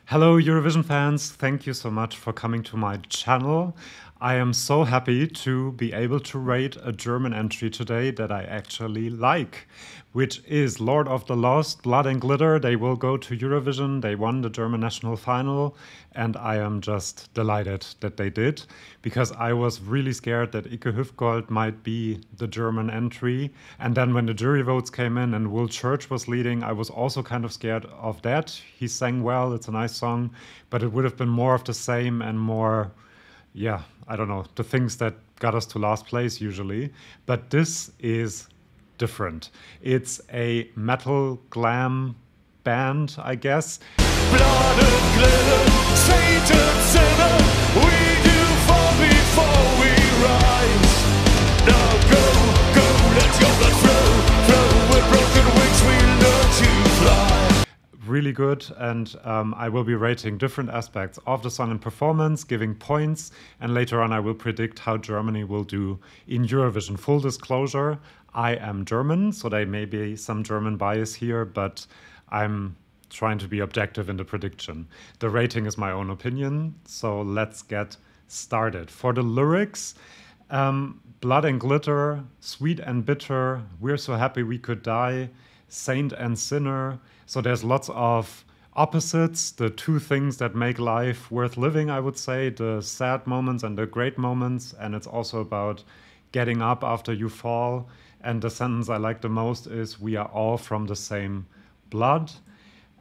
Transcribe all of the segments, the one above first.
Hello, Eurovision fans. Thank you so much for coming to my channel. I am so happy to be able to rate a German entry today that I actually like, which is Lord of the Lost, Blood and Glitter. They will go to Eurovision. They won the German national final, and I am just delighted that they did, because I was really scared that Ike Hüfgold might be the German entry. And then when the jury votes came in and Will Church was leading, I was also kind of scared of that. He sang well, it's a nice song, but it would have been more of the same and more, yeah, I don't know, the things that got us to last place usually. But this is different. It's a metal glam band, I guess. Blood and glitter, Satan sinner, we do fall before we rise. Now go, go, let your blood flow, with broken wings we learn to fly. Really good, and I will be rating different aspects of the song and performance, giving points, and later on I will predict how Germany will do in Eurovision. Full disclosure, I am German, so there may be some German bias here, but I'm trying to be objective in the prediction. The rating is my own opinion, so let's get started. For the lyrics, Blood and Glitter, Sweet and Bitter, We're So Happy We Could Die, Saint and Sinner. So there's lots of opposites, the two things that make life worth living, I would say, the sad moments and the great moments. And it's also about getting up after you fall. And the sentence I like the most is, we are all from the same blood.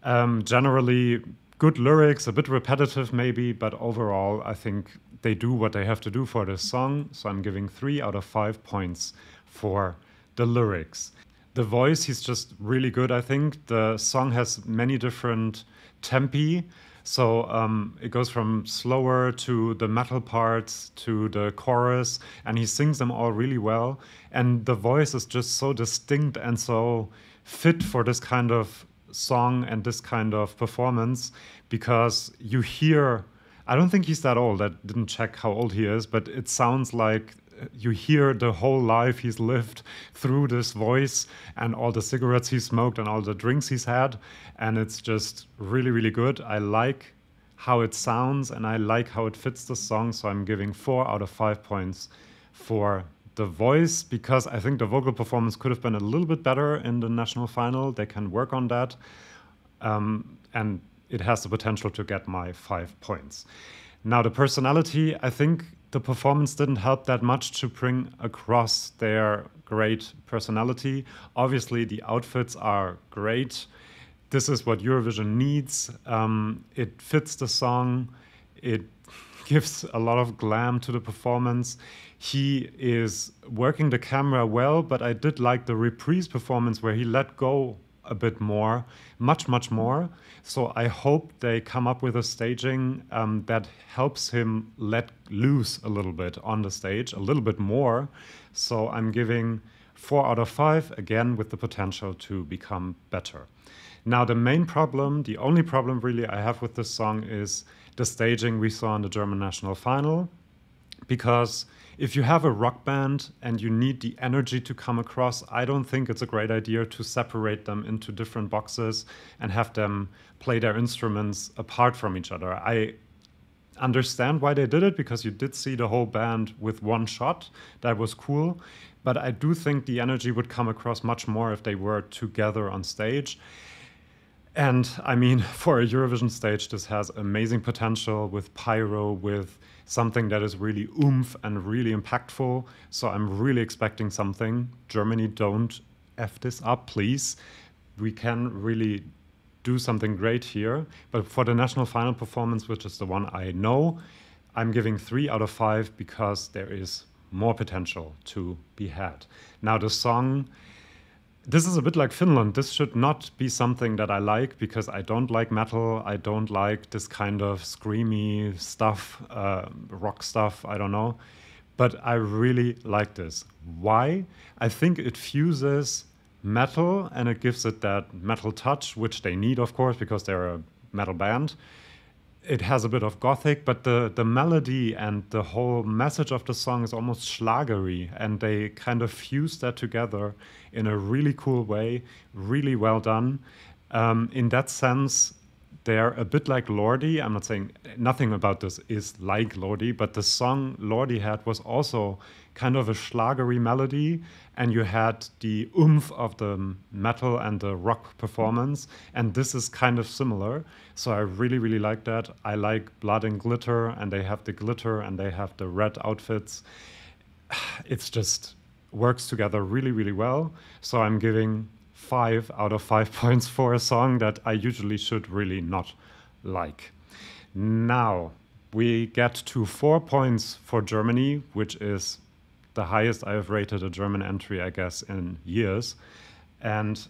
Generally, good lyrics, a bit repetitive maybe, but overall, I think they do what they have to do for this song. So I'm giving 3 out of 5 points for the lyrics. The voice, he's just really good, I think. The song has many different tempi. So it goes from slower to the metal parts to the chorus, and he sings them all really well. And the voice is just so distinct and so fit for this kind of song and this kind of performance, because you hear, I don't think he's that old, I didn't check how old he is, but it sounds like you hear the whole life he's lived through this voice and all the cigarettes he smoked and all the drinks he's had. And it's just really, really good. I like how it sounds and I like how it fits the song. So I'm giving 4 out of 5 points for the voice, because I think the vocal performance could have been a little bit better in the national final. They can work on that. And it has the potential to get my 5 points. Now, the personality, I think the performance didn't help that much to bring across their great personality. Obviously, the outfits are great. This is what Eurovision needs. It fits the song. It gives a lot of glam to the performance. He is working the camera well, but I did like the reprise performance where he let go a bit more, much more. So I hope they come up with a staging that helps him let loose a little bit on the stage, a little bit more. So I'm giving 4 out of 5, again, with the potential to become better. Now, the main problem, the only problem really I have with this song is the staging we saw in the German national final. Because if you have a rock band and you need the energy to come across, I don't think it's a great idea to separate them into different boxes and have them play their instruments apart from each other. I understand why they did it, because you did see the whole band with one shot. That was cool. But I do think the energy would come across much more if they were together on stage. And I mean, for a Eurovision stage, this has amazing potential with pyro, with something that is really oomph and really impactful. So I'm really expecting something. Germany, don't F this up, please. We can really do something great here. But for the national final performance, which is the one I know, I'm giving 3 out of 5 because there is more potential to be had. Now, the song, this is a bit like Finland. This should not be something that I like, because I don't like metal. I don't like this kind of screamy stuff, rock stuff, I don't know. But I really like this. Why? I think it fuses metal and it gives it that metal touch, which they need, of course, because they're a metal band. It has a bit of gothic, but the melody and the whole message of the song is almost schlagery, and they kind of fuse that together in a really cool way, really well done. In that sense, They're a bit like Lordi. I'm not saying nothing about this is like Lordi, but the song Lordi had was also kind of a schlagery melody, and you had the oomph of the metal and the rock performance, and this is kind of similar. So I really, really like that. I like Blood and Glitter, and they have the glitter and they have the red outfits. It's just works together really, really well. So I'm giving 5 out of 5 points for a song that I usually should really not like. Now we get to 4 points for Germany, which is the highest I have rated a German entry, I guess, in years. And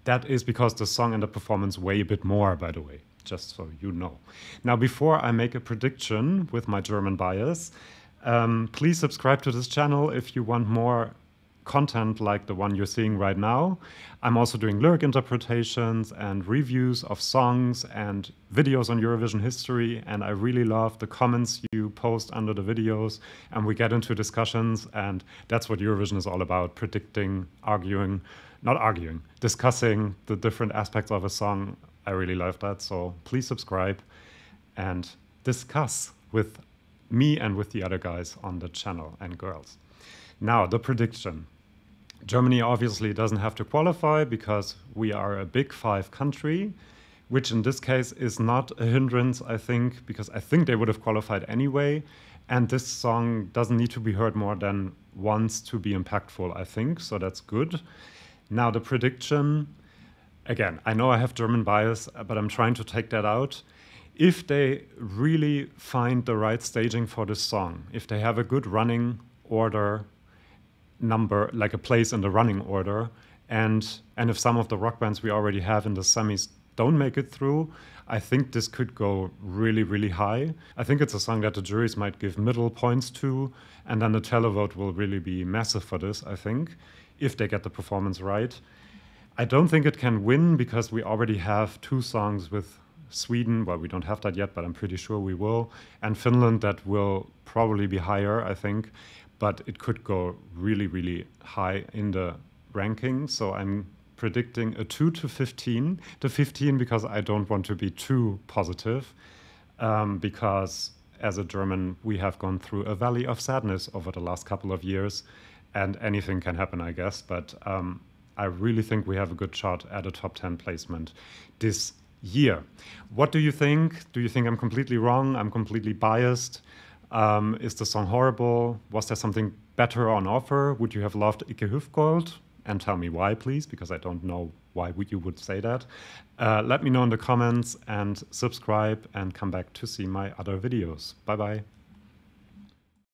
that is because the song and the performance weigh a bit more, by the way, just so you know. Now, before I make a prediction with my German bias, please subscribe to this channel if you want more content like the one you're seeing right now. I'm also doing lyric interpretations and reviews of songs and videos on Eurovision history, and I really love the comments you post under the videos, and we get into discussions, and that's what Eurovision is all about: predicting, arguing, not arguing, discussing the different aspects of a song. I really love that, so please subscribe and discuss with me and with the other guys on the channel and girls. Now, the prediction. Germany obviously doesn't have to qualify because we are a Big Five country, which in this case is not a hindrance, I think, because I think they would have qualified anyway. And this song doesn't need to be heard more than once to be impactful, I think, so that's good. Now, the prediction, again, I know I have German bias, but I'm trying to take that out. If they really find the right staging for this song, if they have a good running order, number, like a place in the running order, and if some of the rock bands we already have in the semis don't make it through, I think this could go really, really high. I think it's a song that the juries might give middle points to, and then the televote will really be massive for this, I think, if they get the performance right. I don't think it can win because we already have 2 songs with Sweden. Well, we don't have that yet, but I'm pretty sure we will. And Finland, that will probably be higher, I think. But it could go really, really high in the ranking. So I'm predicting a 2 to 15. To 15 because I don't want to be too positive. Because as a German, we have gone through a valley of sadness over the last couple of years. And anything can happen, I guess. But I really think we have a good shot at a top 10 placement this year. What do you think? Do you think I'm completely wrong? I'm completely biased? Is the song horrible? Was there something better on offer? Would you have loved Ikke Hufgold? And tell me why, please, because I don't know why you would say that. Let me know in the comments and subscribe and come back to see my other videos. Bye-bye.